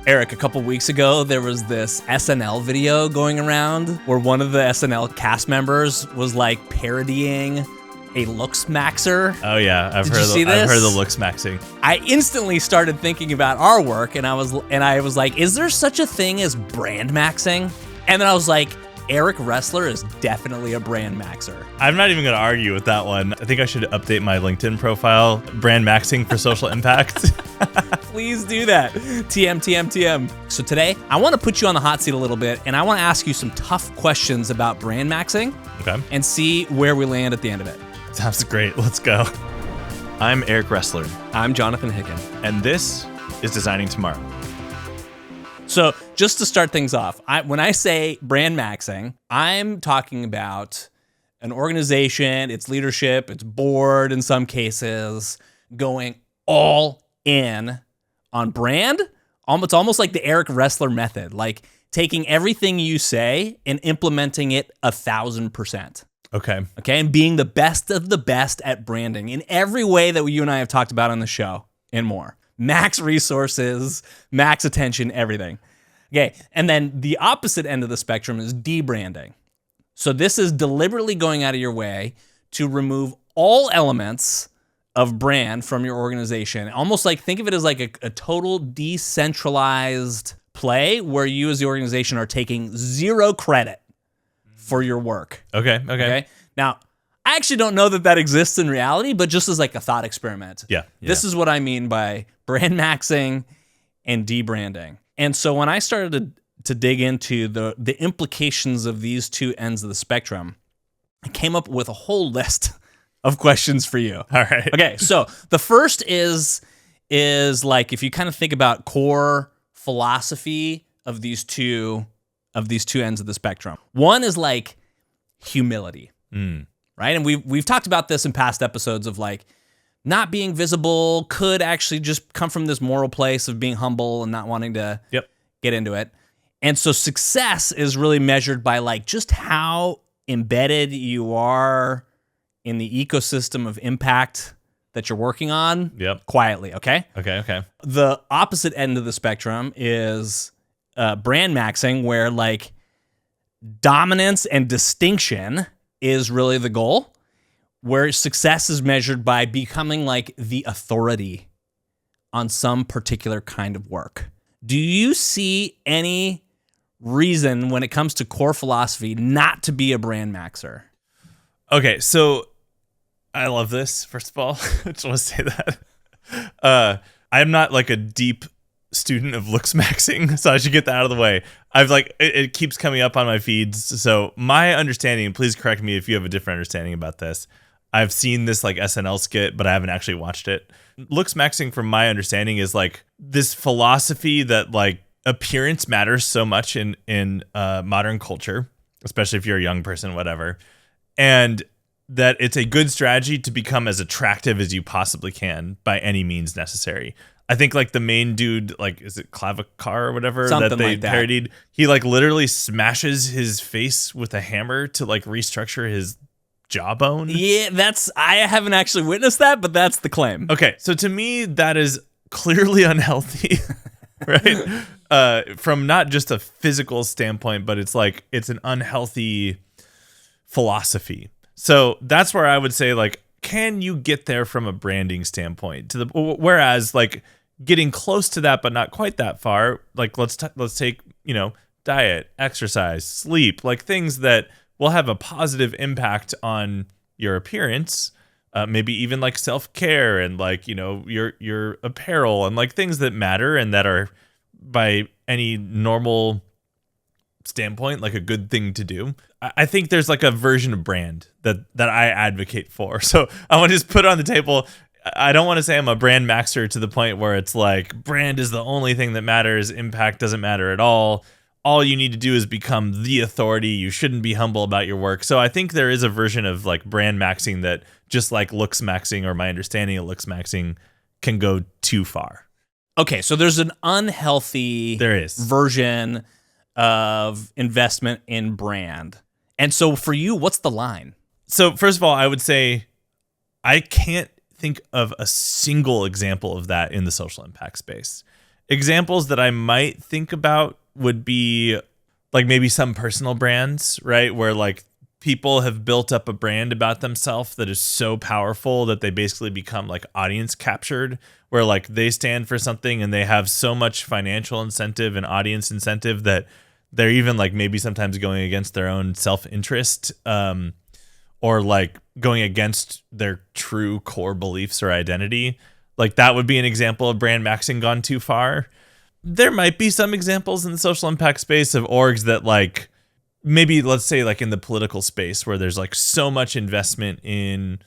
Eric, a couple weeks ago, there was this SNL video going around where one of the SNL cast members was like parodying a looksmaxxer. Oh yeah, I've heard of the looksmaxxing. I instantly started thinking about our work, and I was like, is there such a thing as brandmaxxing? And then I was like, Eric Ressler is definitely a brandmaxxer. I'm not even going to argue with that one. I think I should update my LinkedIn profile, Brandmaxxing for social impact. Please do that. TM. So today, I want to put you on the hot seat a little bit, and I want to ask you some tough questions about brandmaxxing. Okay. And see where we land at the end of it. Sounds great. Let's go. I'm Eric Ressler. I'm Jonathan Hicken. And this is Designing Tomorrow. So just to start things off, when I say brandmaxxing, I'm talking about an organization, its leadership, its board in some cases, going all in on brand. It's almost like the Eric Ressler method, like taking everything you say and implementing it 1,000%. Okay, and being the best of the best at branding in every way that you and I have talked about on the show and more. Max resources, max attention, everything. Okay, and then the opposite end of the spectrum is debranding. So this is deliberately going out of your way to remove all elements of brand from your organization. Almost like, think of it as like a total decentralized play where you as the organization are taking zero credit for your work. Okay. Now, I actually don't know that exists in reality, but just as like a thought experiment. Yeah. This is what I mean by brandmaxxing and debranding. And so when I started to dig into the implications of these two ends of the spectrum, I came up with a whole list of questions for you. All right. Okay, so the first is like, if you kind of think about core philosophy of these two ends of the spectrum. One is like humility, right? And we've talked about this in past episodes of like not being visible could actually just come from this moral place of being humble and not wanting to get into it. And so success is really measured by like just how embedded you are in the ecosystem of impact that you're working on quietly, okay? Okay. The opposite end of the spectrum is brandmaxxing, where like dominance and distinction is really the goal, where success is measured by becoming like the authority on some particular kind of work. Do you see any reason when it comes to core philosophy not to be a brandmaxxer? Okay, so I love this, first of all. I just want to say that. I'm not like a deep student of looksmaxxing, so I should get that out of the way. I've like, it keeps coming up on my feeds. So my understanding, please correct me if you have a different understanding about this. I've seen this like SNL skit, but I haven't actually watched it. Looksmaxxing, from my understanding, is like this philosophy that like appearance matters so much in modern culture, especially if you're a young person, whatever. And that it's a good strategy to become as attractive as you possibly can by any means necessary. I think like the main dude, like, is it Clavicar or whatever, something that they like that. parodied? He like literally smashes his face with a hammer to like restructure his jawbone. Yeah, I haven't actually witnessed that, but that's the claim. Okay, so to me, that is clearly unhealthy, right? From not just a physical standpoint, but it's an unhealthy philosophy. So that's where I would say, like, can you get there from a branding standpoint? Whereas like getting close to that, but not quite that far. Like let's take, diet, exercise, sleep, like things that will have a positive impact on your appearance. Maybe even like self-care and like, your apparel and like things that matter and that are by any normal standpoint like a good thing to do. I think there's like a version of brand that I advocate for. So I want to just put it on the table. I don't want to say I'm a brand maxer to the point where it's like brand is the only thing that matters. Impact doesn't matter at all. All you need to do is become the authority. You shouldn't be humble about your work. So I think there is a version of like brand maxing that, just like looksmaxxing, or my understanding of looksmaxxing, can go too far. Okay, so there's an unhealthy version of investment in brand. And so for you, what's the line? So first of all, I would say I can't think of a single example of that in the social impact space. Examples that I might think about would be like maybe some personal brands, right? Where like people have built up a brand about themselves that is so powerful that they basically become like audience captured, where like they stand for something and they have so much financial incentive and audience incentive that they're even like maybe sometimes going against their own self-interest, or like going against their true core beliefs or identity. Like that would be an example of Brandmaxxing gone too far. There might be some examples in the social impact space of orgs that like maybe, let's say like in the political space where there's like so much investment in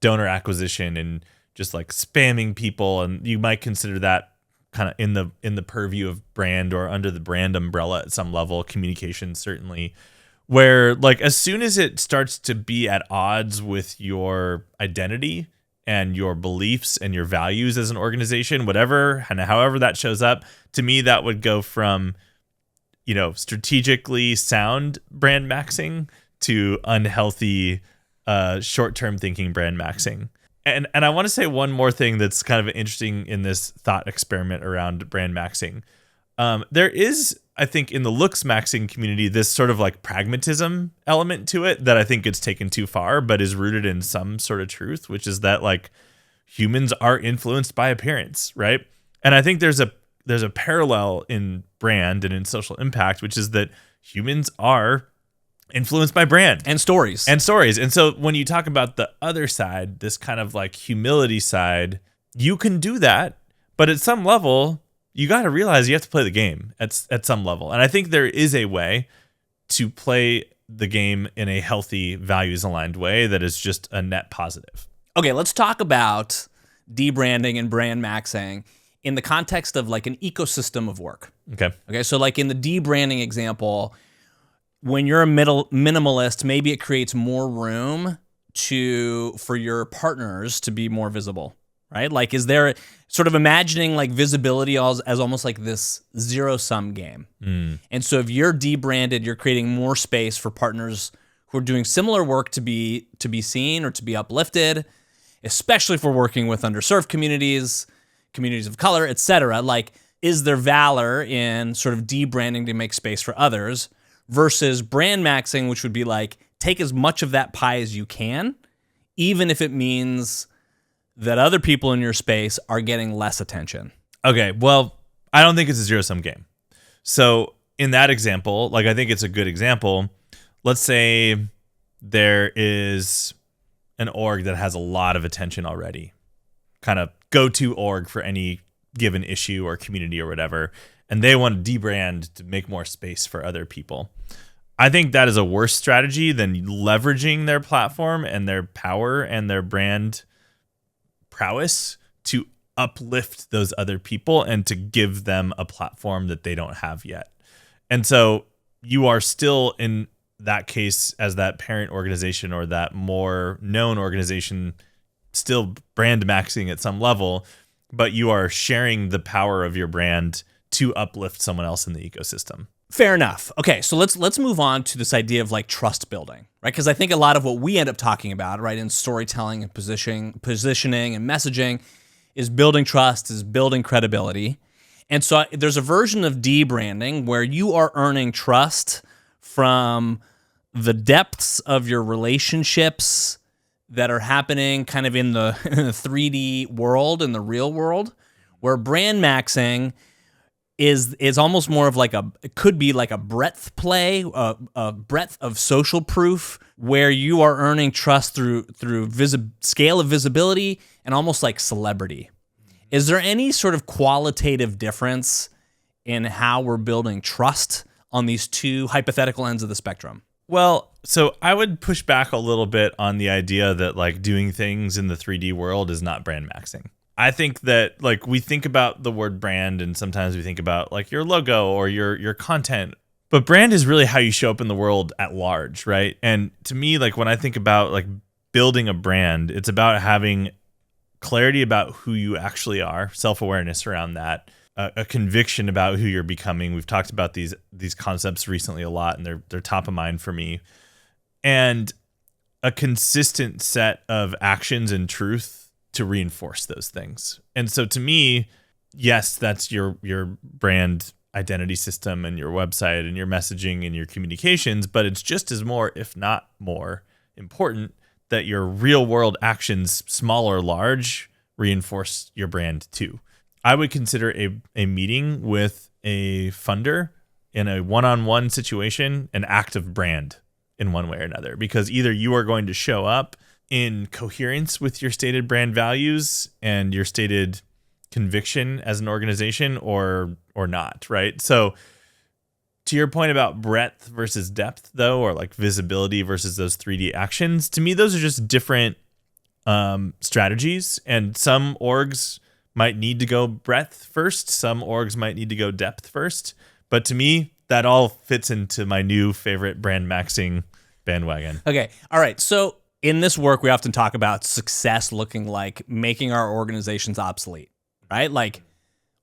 donor acquisition and just like spamming people, and you might consider that kind of in the purview of brand or under the brand umbrella at some level, communication certainly, where like as soon as it starts to be at odds with your identity and your beliefs and your values as an organization, whatever and however that shows up, to me that would go from, you know, strategically sound Brandmaxxing to unhealthy short-term thinking Brandmaxxing. And I want to say one more thing that's kind of interesting in this thought experiment around Brandmaxxing. There is, I think, in the looksmaxxing community, this sort of like pragmatism element to it that I think gets taken too far, but is rooted in some sort of truth, which is that like humans are influenced by appearance, right? And I think there's a parallel in brand and in social impact, which is that humans are influenced by brand and stories. And so when you talk about the other side, this kind of like humility side, you can do that, but at some level, you got to realize you have to play the game at some level. And I think there is a way to play the game in a healthy, values-aligned way that is just a net positive. Okay, let's talk about debranding and Brandmaxxing in the context of like an ecosystem of work. Okay, so like in the debranding example, when you're a minimalist, maybe it creates more room for your partners to be more visible, right? Like, is there sort of imagining like visibility as almost like this zero-sum game? And so if you're debranded, you're creating more space for partners who are doing similar work to be seen or to be uplifted, especially if we're working with underserved communities of color, etc. Like, is there valor in sort of debranding to make space for others versus Brandmaxxing, which would be like, take as much of that pie as you can, even if it means that other people in your space are getting less attention? Okay, well, I don't think it's a zero-sum game. So in that example, like I think it's a good example. Let's say there is an org that has a lot of attention already, kind of go-to org for any given issue or community or whatever, and they want to debrand to make more space for other people. I think that is a worse strategy than leveraging their platform and their power and their brand prowess to uplift those other people and to give them a platform that they don't have yet. And so you are still, in that case, as that parent organization or that more known organization, still Brandmaxxing at some level, but you are sharing the power of your brand to uplift someone else in the ecosystem. Fair enough. Okay, so let's move on to this idea of like trust building, right? Because I think a lot of what we end up talking about, right, in storytelling and positioning and messaging is building trust, is building credibility. And so there's a version of debranding where you are earning trust from the depths of your relationships that are happening kind of in the 3D world, in the real world, where Brandmaxxing is almost more of like it could be like a breadth play, a breadth of social proof where you are earning trust through scale of visibility and almost like celebrity. Is there any sort of qualitative difference in how we're building trust on these two hypothetical ends of the spectrum? Well, so I would push back a little bit on the idea that like doing things in the 3D world is not Brandmaxxing. I think that like we think about the word brand and sometimes we think about like your logo or your content, but brand is really how you show up in the world at large, right? And to me, like when I think about like building a brand, it's about having clarity about who you actually are, self-awareness around that, a conviction about who you're becoming. We've talked about these concepts recently a lot, and they're top of mind for me. And a consistent set of actions and truth to reinforce those things. And so to me, yes, that's your brand identity system and your website and your messaging and your communications, but it's just as more, if not more, important that your real world actions, small or large, reinforce your brand too. I would consider a meeting with a funder in a one-on-one situation an act of brand in one way or another, because either you are going to show up in coherence with your stated brand values and your stated conviction as an organization or not, right? So to your point about breadth versus depth, though, or like visibility versus those 3D actions, to me, those are just different strategies. And some orgs might need to go breadth first. Some orgs might need to go depth first. But to me, that all fits into my new favorite Brandmaxxing bandwagon. Okay. All right. So in this work, we often talk about success looking like making our organizations obsolete, right? Like,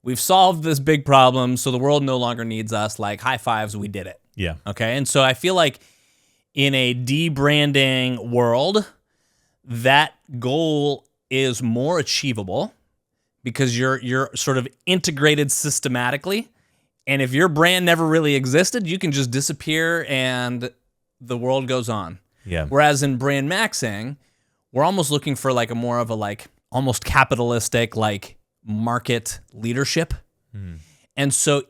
we've solved this big problem, so the world no longer needs us. Like, high fives, we did it. Yeah. Okay. And so I feel like in a debranding world, that goal is more achievable because you're sort of integrated systematically. And if your brand never really existed, you can just disappear and the world goes on. Yeah. Whereas in Brandmaxxing, we're almost looking for like a more of a like almost capitalistic like market leadership. And so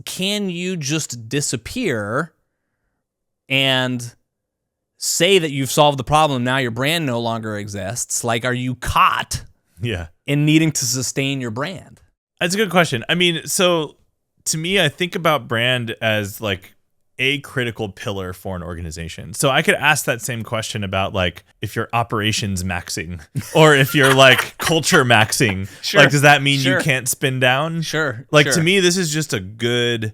can you just disappear and say that you've solved the problem, now your brand no longer exists? Like, are you caught in needing to sustain your brand? That's a good question. I mean, so to me, I think about brand as like a critical pillar for an organization. So I could ask that same question about like if you're operations maxing or if you're like culture maxing. Sure. Like, does that mean you can't spin down? Sure. Like, to me, this is just a good,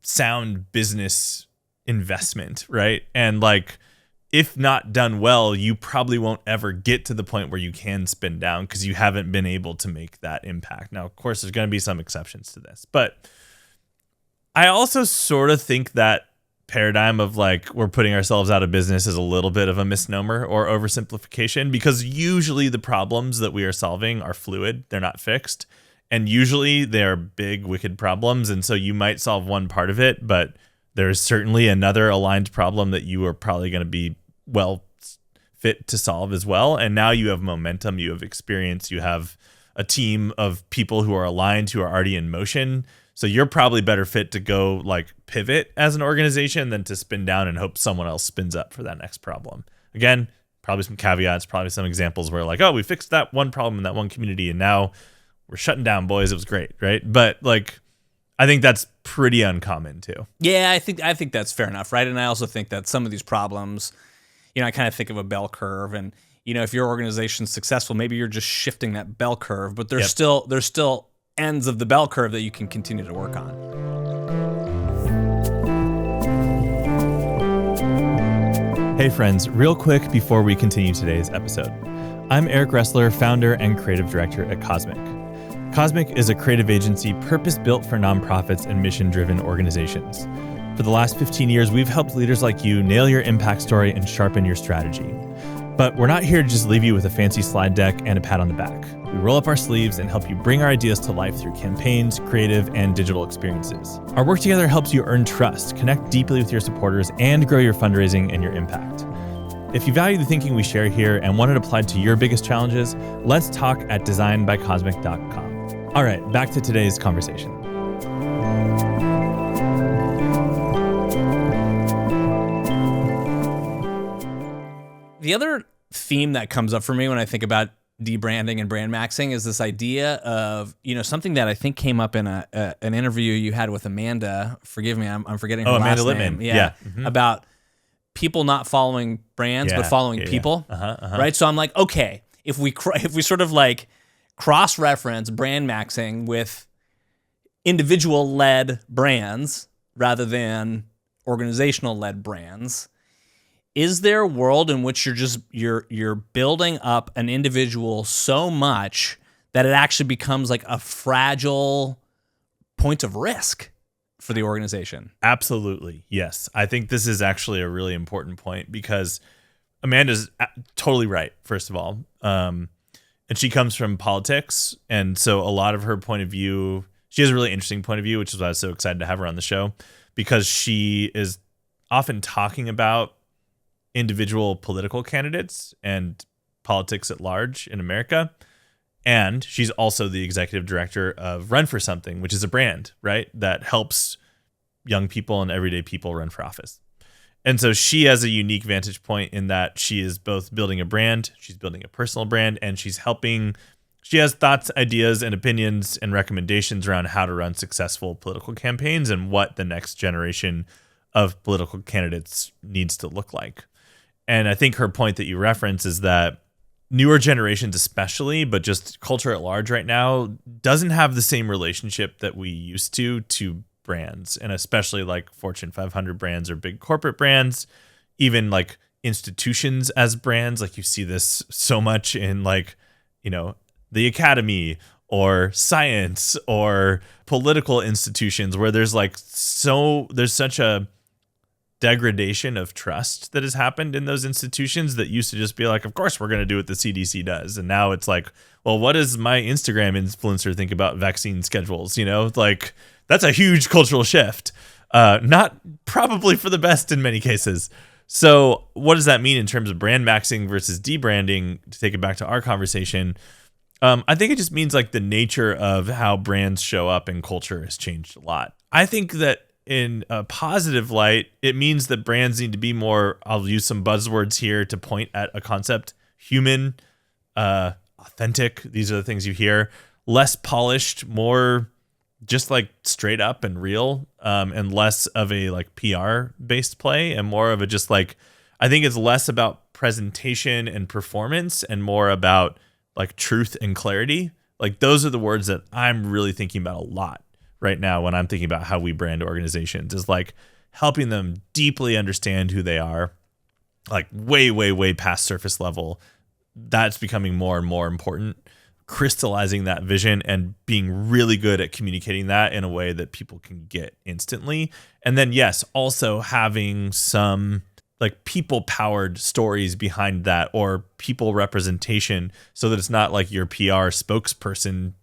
sound business investment, right? And like, if not done well, you probably won't ever get to the point where you can spin down because you haven't been able to make that impact. Now, of course, there's going to be some exceptions to this, but I also sort of think that paradigm of like we're putting ourselves out of business is a little bit of a misnomer or oversimplification, because usually the problems that we are solving are fluid. They're not fixed. And usually they're big, wicked problems. And so you might solve one part of it, but there's certainly another aligned problem that you are probably going to be well fit to solve as well. And now you have momentum, you have experience, you have a team of people who are aligned, who are already in motion. So you're probably better fit to go like pivot as an organization than to spin down and hope someone else spins up for that next problem. Again, probably some caveats, probably some examples where like, oh, we fixed that one problem in that one community and now we're shutting down, boys. It was great, right? But like, I think that's pretty uncommon too. Yeah, I think that's fair enough, right? And I also think that some of these problems, I kind of think of a bell curve, and if your organization's successful, maybe you're just shifting that bell curve, but there's still ends of the bell curve that you can continue to work on. Hey friends, real quick before we continue today's episode. I'm Eric Ressler, founder and creative director at Cosmic. Cosmic is a creative agency purpose-built for nonprofits and mission-driven organizations. For the last 15 years, we've helped leaders like you nail your impact story and sharpen your strategy. But we're not here to just leave you with a fancy slide deck and a pat on the back. We roll up our sleeves and help you bring our ideas to life through campaigns, creative, and digital experiences. Our work together helps you earn trust, connect deeply with your supporters, and grow your fundraising and your impact. If you value the thinking we share here and want it applied to your biggest challenges, let's talk at designbycosmic.com. All right, back to today's conversation. The other theme that comes up for me when I think about debranding and brandmaxxing is this idea of, something that I think came up in an interview you had with Amanda. Forgive me, I'm forgetting her last Amanda name. Litman. Yeah. Mm-hmm. About people not following brands but following people. Right? So I'm like, okay, if we sort of like cross-reference brandmaxxing with individual-led brands rather than organizational-led brands, is there a world in which you're building up an individual so much that it actually becomes like a fragile point of risk for the organization? Absolutely. Yes. I think this is actually a really important point because Amanda's totally right, first of all. and she comes from politics. And so a lot of her point of view, she has a really interesting point of view, which is why I was so excited to have her on the show, because she is often talking about individual political candidates and politics at large in America. And she's also the executive director of Run for Something, which is a brand, right, that helps young people and everyday people run for office. And so she has a unique vantage point in that she is both building a brand, she's building a personal brand, and she has thoughts, ideas, and opinions and recommendations around how to run successful political campaigns and what the next generation of political candidates needs to look like. And I think her point that you reference is that newer generations especially, but just culture at large right now, doesn't have the same relationship that we used to brands, and especially like Fortune 500 brands or big corporate brands, even like institutions as brands. Like you see this so much in like, the academy or science or political institutions where there's such a degradation of trust that has happened in those institutions that used to just be like, of course we're going to do what the CDC does. And now it's like, well, what does my Instagram influencer think about vaccine schedules? Like that's a huge cultural shift. Not probably for the best in many cases. So what does that mean in terms of brandmaxxing versus debranding? To take it back to our conversation, I think it just means like the nature of how brands show up in culture has changed a lot. I think that in a positive light, it means that brands need to be more, I'll use some buzzwords here to point at a concept, human, authentic. These are the things you hear. Less polished, more just like straight up and real, and less of a like PR based play and more of a just like, I think it's less about presentation and performance and more about like truth and clarity. Like those are the words that I'm really thinking about a lot right now when I'm thinking about how we brand organizations, is like helping them deeply understand who they are, like way, way, way past surface level. That's becoming more and more important, crystallizing that vision and being really good at communicating that in a way that people can get instantly. And then, yes, also having some like people powered stories behind that or people representation so that it's not like your PR spokesperson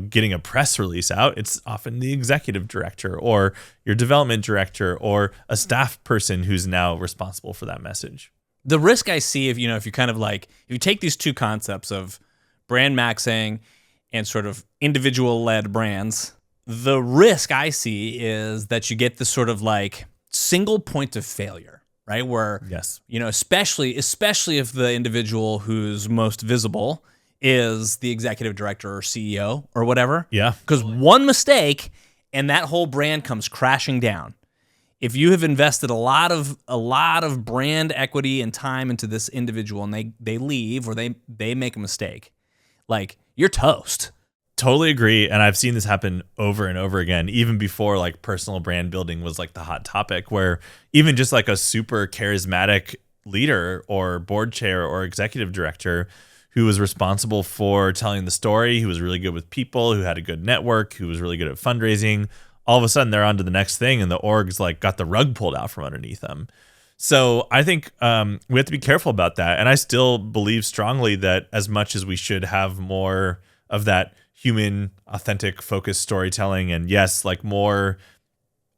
getting a press release out. It's often the executive director or your development director or a staff person who's now responsible for that message. The risk I see if you kind of like, if you take these two concepts of brandmaxxing and sort of individual led brands, the risk I see is that you get this sort of like single point of failure, right? Where, yes, especially if the individual who's most visible is the executive director or CEO or whatever. Yeah. Because one mistake and that whole brand comes crashing down. If you have invested a lot of brand equity and time into this individual and they leave or they make a mistake, like you're toast. Totally agree. And I've seen this happen over and over again, even before like personal brand building was like the hot topic, where even just like a super charismatic leader or board chair or executive director who was responsible for telling the story, who was really good with people, who had a good network, who was really good at fundraising, all of a sudden they're on to the next thing and the org's like got the rug pulled out from underneath them. So I think we have to be careful about that. And I still believe strongly that as much as we should have more of that human, authentic, focused storytelling, and yes, like more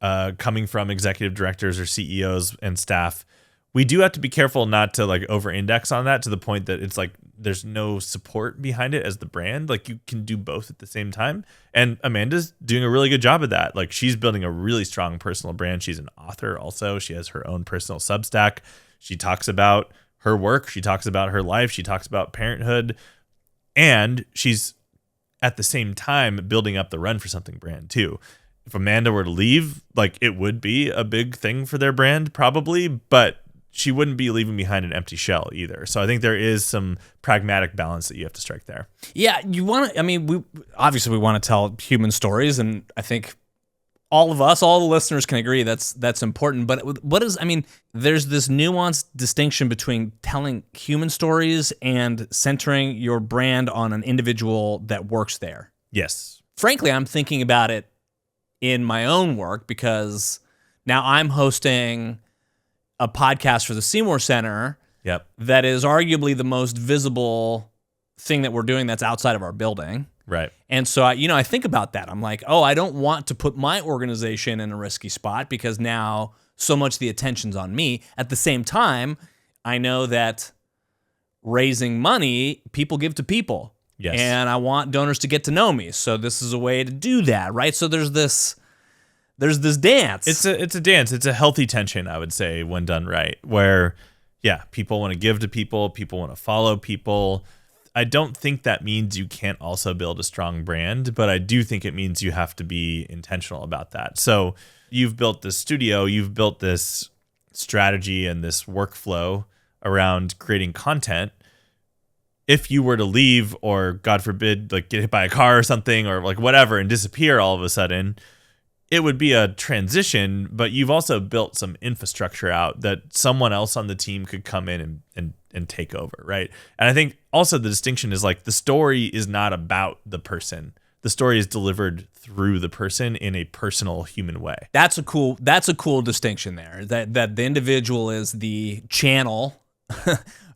coming from executive directors or CEOs and staff, we do have to be careful not to like over-index on that to the point that it's like there's no support behind it as the brand. Like you can do both at the same time. And Amanda's doing a really good job of that. Like she's building a really strong personal brand. She's an author also. She has her own personal Substack. She talks about her work. She talks about her life. She talks about parenthood. And she's at the same time building up the Run for Something brand too. If Amanda were to leave, like it would be a big thing for their brand probably, but she wouldn't be leaving behind an empty shell either. So I think there is some pragmatic balance that you have to strike there. Yeah, we want to tell human stories, and I think all the listeners can agree that's important. But there's this nuanced distinction between telling human stories and centering your brand on an individual that works there. Yes. Frankly, I'm thinking about it in my own work because now I'm hosting a podcast for the Seymour Center. Yep. That is arguably the most visible thing that we're doing that's outside of our building. Right. And so, I think about that. I'm like, oh, I don't want to put my organization in a risky spot because now so much of the attention's on me. At the same time, I know that raising money, people give to people. Yes. And I want donors to get to know me. So this is a way to do that, right? So there's this dance. It's a dance. It's a healthy tension, I would say, when done right, where, yeah, people want to give to people want to follow people. I don't think that means you can't also build a strong brand, but I do think it means you have to be intentional about that. So you've built this studio, you've built this strategy and this workflow around creating content. If you were to leave or, God forbid, like get hit by a car or something or like whatever and disappear all of a sudden, it would be a transition, but you've also built some infrastructure out that someone else on the team could come in and take over, right? And I think also the distinction is like the story is not about the person. The story is delivered through the person in a personal human way. That's a cool distinction there. That the individual is the channel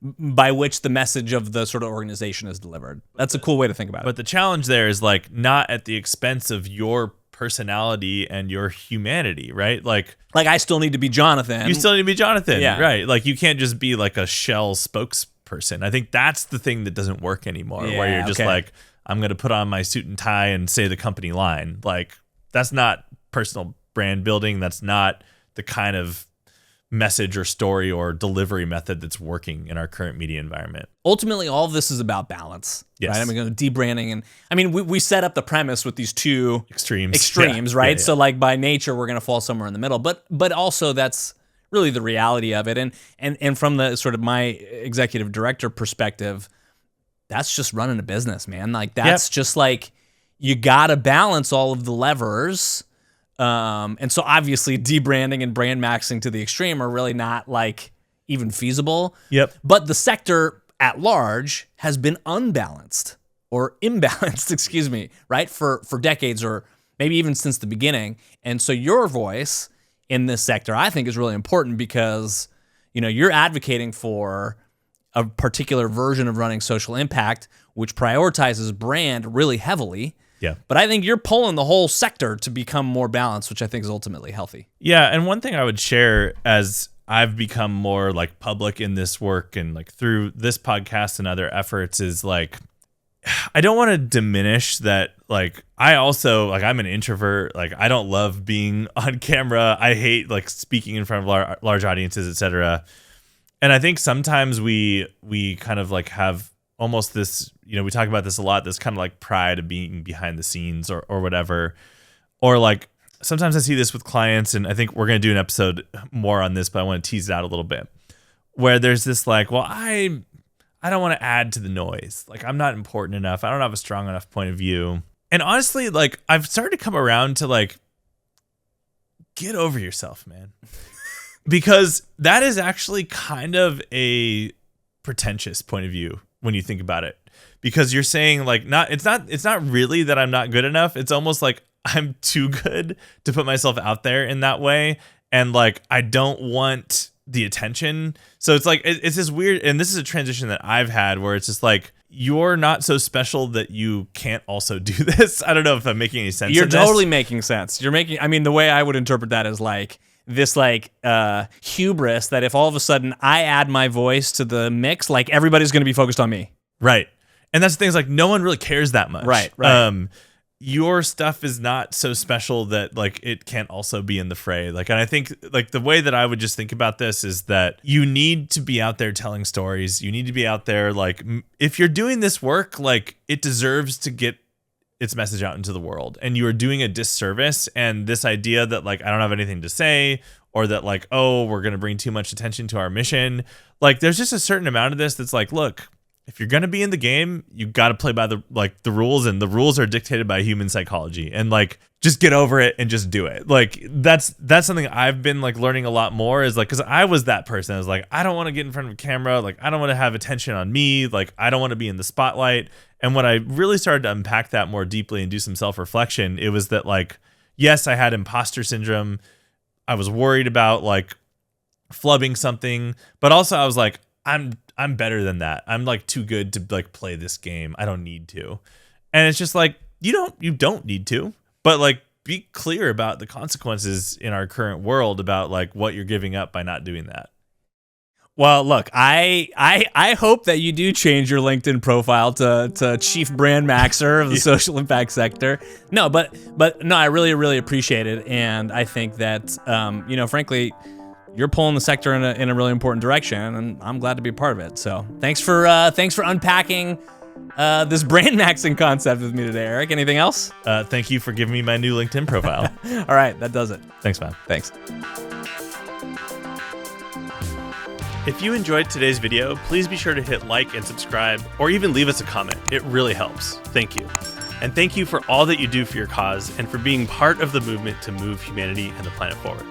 by which the message of the sort of organization is delivered. That's a cool way to think about it. But the challenge there is like not at the expense of your personality and your humanity, right? Like I still need to be Jonathan. You still need to be Jonathan, yeah. Right? Like you can't just be like a shell spokesperson. I think that's the thing that doesn't work anymore, where you're just like, I'm going to put on my suit and tie and say the company line. Like that's not personal brand building. That's not the kind of message or story or delivery method that's working in our current media environment. Ultimately, all of this is about balance. Yes. Right? I mean, debranding, and we set up the premise with these two extremes, yeah. right? Yeah. So like by nature, we're going to fall somewhere in the middle, but also that's really the reality of it. And from the sort of my executive director perspective, that's just running a business, man. Like that's just like, you got to balance all of the levers. And so obviously debranding and Brandmaxxing to the extreme are really not like even feasible. Yep. But the sector at large has been unbalanced or imbalanced, excuse me, right? For decades or maybe even since the beginning. And so your voice in this sector, I think, is really important because, you're advocating for a particular version of running social impact, which prioritizes brand really heavily. Yeah. But I think you're pulling the whole sector to become more balanced, which I think is ultimately healthy. Yeah. And one thing I would share as I've become more like public in this work and like through this podcast and other efforts is like, I don't want to diminish that. Like I also like, I'm an introvert. Like I don't love being on camera. I hate like speaking in front of large audiences, et cetera. And I think sometimes we kind of like have almost this, we talk about this a lot, this kind of like pride of being behind the scenes or whatever. Or like sometimes I see this with clients, and I think we're going to do an episode more on this, but I want to tease it out a little bit, where there's this like, well, I don't want to add to the noise. Like I'm not important enough. I don't have a strong enough point of view. And honestly, like I've started to come around to like, get over yourself, man. Because that is actually kind of a pretentious point of view when you think about it, because you're saying like it's not really that I'm not good enough. It's almost like I'm too good to put myself out there in that way. And like, I don't want the attention. So it's like, it's this weird, and this is a transition that I've had where it's just like, you're not so special that you can't also do this. I don't know if I'm making any sense. You're totally making sense. The way I would interpret that is like, this like hubris that if all of a sudden I add my voice to the mix, like everybody's going to be focused on me. Right. And that's the thing, is like no one really cares that much. Right. Your stuff is not so special that like it can't also be in the fray. Like, and I think like the way that I would just think about this is that you need to be out there telling stories. You need to be out there. Like if you're doing this work, like it deserves to get its message out into the world, and you are doing a disservice. And this idea that like I don't have anything to say, or that like, oh, we're going to bring too much attention to our mission. Like there's just a certain amount of this that's like, look, if you're going to be in the game, you got to play by the rules, and the rules are dictated by human psychology, and like just get over it and just do it. Like that's something I've been like learning a lot more, is like, cause I was that person. I was like, I don't want to get in front of a camera. Like I don't want to have attention on me. Like I don't want to be in the spotlight. And when I really started to unpack that more deeply and do some self-reflection, it was that like, yes, I had imposter syndrome. I was worried about like flubbing something, but also I was like, I'm better than that. I'm like too good to like play this game. I don't need to. And it's just like you don't need to, but like be clear about the consequences in our current world about like what you're giving up by not doing that. Well, look, I hope that you do change your LinkedIn profile to Chief Brand Maxer of the social impact sector. No, but no, I really, really appreciate it. And I think that, frankly, you're pulling the sector in a really important direction, and I'm glad to be a part of it. So thanks for unpacking this Brandmaxxing concept with me today, Eric. Anything else? Thank you for giving me my new LinkedIn profile. All right, that does it. Thanks, man. Thanks. If you enjoyed today's video, please be sure to hit like and subscribe, or even leave us a comment. It really helps. Thank you. And thank you for all that you do for your cause and for being part of the movement to move humanity and the planet forward.